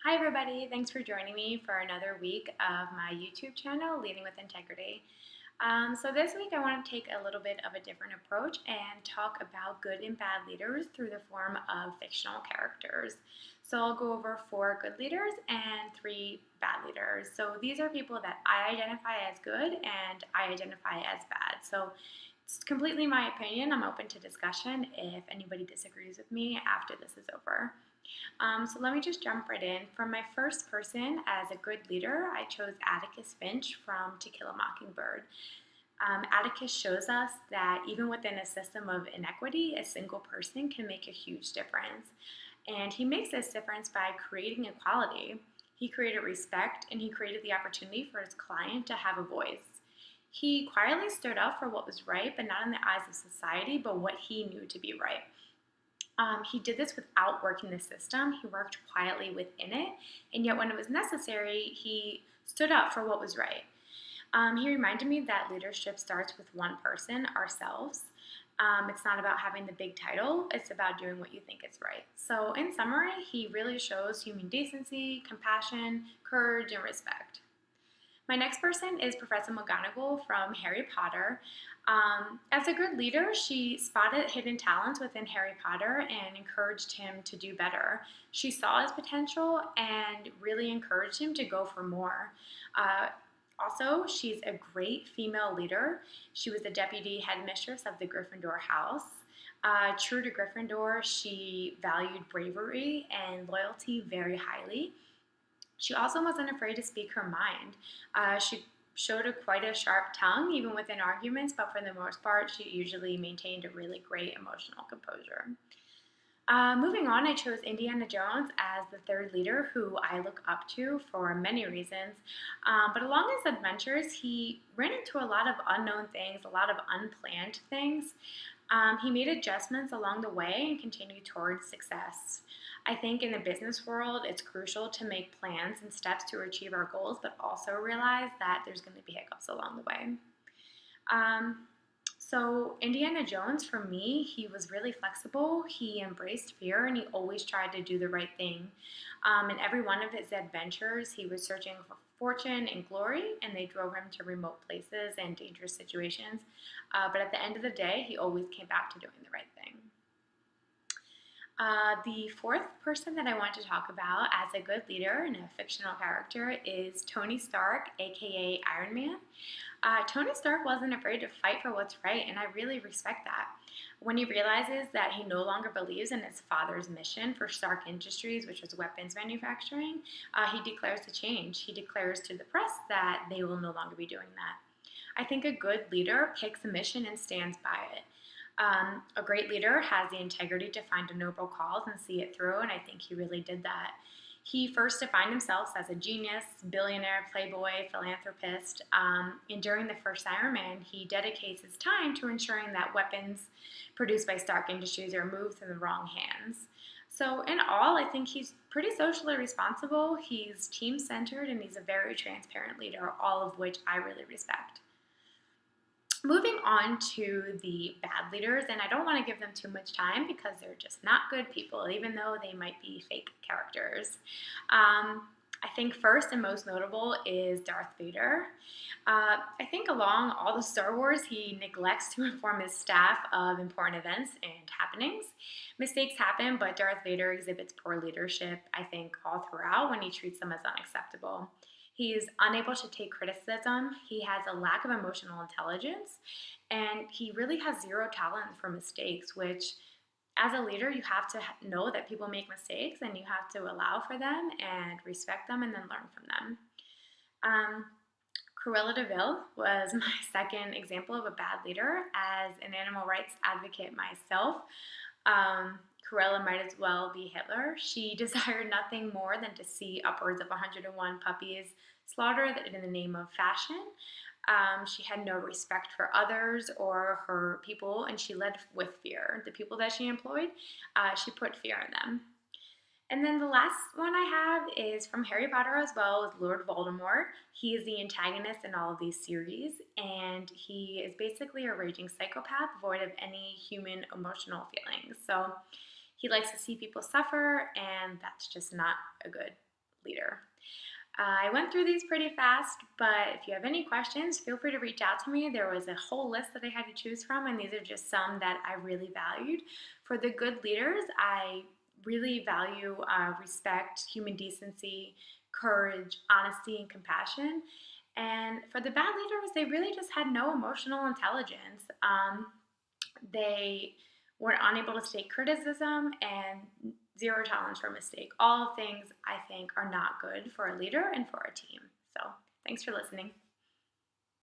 Hi, everybody. Thanks for joining me for another week of my YouTube channel, Leading with Integrity. So, this week I want to take a little bit of a different approach and talk about good and bad leaders through the form of fictional characters. So, I'll go over 4 good leaders and 3 bad leaders. So, these are people that I identify as good and I identify as bad. So, it's completely my opinion. I'm open to discussion if anybody disagrees with me after this is over. So let me just jump right in. For my first person as a good leader, I chose Atticus Finch from To Kill a Mockingbird. Atticus shows us that even within a system of inequity, a single person can make a huge difference. And he makes this difference by creating equality. He created respect and he created the opportunity for his client to have a voice. He quietly stood up for what was right, but not in the eyes of society, but what he knew to be right. He did this without working the system. He worked quietly within it, and yet when it was necessary, he stood up for what was right. He reminded me that leadership starts with one person, ourselves. It's not about having the big title, it's about doing what you think is right. So, in summary, he really shows human decency, compassion, courage, and respect. My next person is Professor McGonagall from Harry Potter. As a good leader, she spotted hidden talents within Harry Potter and encouraged him to do better. She saw his potential and really encouraged him to go for more. Uh, Also, she's a great female leader. She was the deputy headmistress of the Gryffindor house. True to Gryffindor, she valued bravery and loyalty very highly. She also wasn't afraid to speak her mind. She showed quite a sharp tongue, even within arguments, but for the most part, she usually maintained a really great emotional composure. Moving on, I chose Indiana Jones as the third leader who I look up to for many reasons. But along his adventures, he ran into a lot of unknown things, a lot of unplanned things. He made adjustments along the way and continued towards success. I think in the business world, it's crucial to make plans and steps to achieve our goals, but also realize that there's going to be hiccups along the way. Um, so, Indiana Jones, for me, he was really flexible. He embraced fear and he always tried to do the right thing. In every one of his adventures, he was searching for fortune and glory, and they drove him to remote places and dangerous situations. But at the end of the day, he always came back to doing the right thing. The fourth person that I want to talk about as a good leader and a fictional character is Tony Stark, aka Iron Man. Tony Stark wasn't afraid to fight for what's right, and I really respect that. When he realizes that he no longer believes in his father's mission for Stark Industries, which was weapons manufacturing, he declares a change. He declares to the press that they will no longer be doing that. I think a good leader picks a mission and stands by it. A great leader has the integrity to find a noble cause and see it through, and I think he really did that. He first defined himself as a genius, billionaire, playboy, philanthropist, and during the first Iron Man, he dedicates his time to ensuring that weapons produced by Stark Industries are moved through the wrong hands. So, in all, I think he's pretty socially responsible, he's team centered, and he's a very transparent leader, all of which I really respect. Moving on to the bad leaders, and I don't want to give them too much time because they're just not good people, even though they might be fake characters. I think first and most notable is Darth Vader. I think along all the Star Wars, he neglects to inform his staff of important events and happenings. Mistakes happen, but Darth Vader exhibits poor leadership, I think, all throughout when he treats them as unacceptable. He is unable to take criticism. He has a lack of emotional intelligence, and he really has zero tolerance for mistakes, which, as a leader, you have to know that people make mistakes and you have to allow for them and respect them and then learn from them. Um, Cruella de Vil was my second example of a bad leader. As an animal rights advocate myself, um, Cruella might as well be Hitler. She desired nothing more than to see upwards of 101 puppies slaughtered in the name of fashion. She had no respect for others or her people, and she led with fear. The people that she employed, she put fear in them. And then the last one I have is from Harry Potter as well, with Lord Voldemort. He is the antagonist in all of these series, and he is basically a raging psychopath, void of any human emotional feelings. So he likes to see people suffer, and that's just not a good leader. I went through these pretty fast, but if you have any questions, feel free to reach out to me. There was a whole list that I had to choose from, and these are just some that I really valued. For the good leaders, I really value respect, human decency, courage, honesty, and compassion. And for the bad leaders, they really just had no emotional intelligence. They were unable to take criticism and zero tolerance for mistake. All things I think are not good for a leader and for a team. So thanks for listening.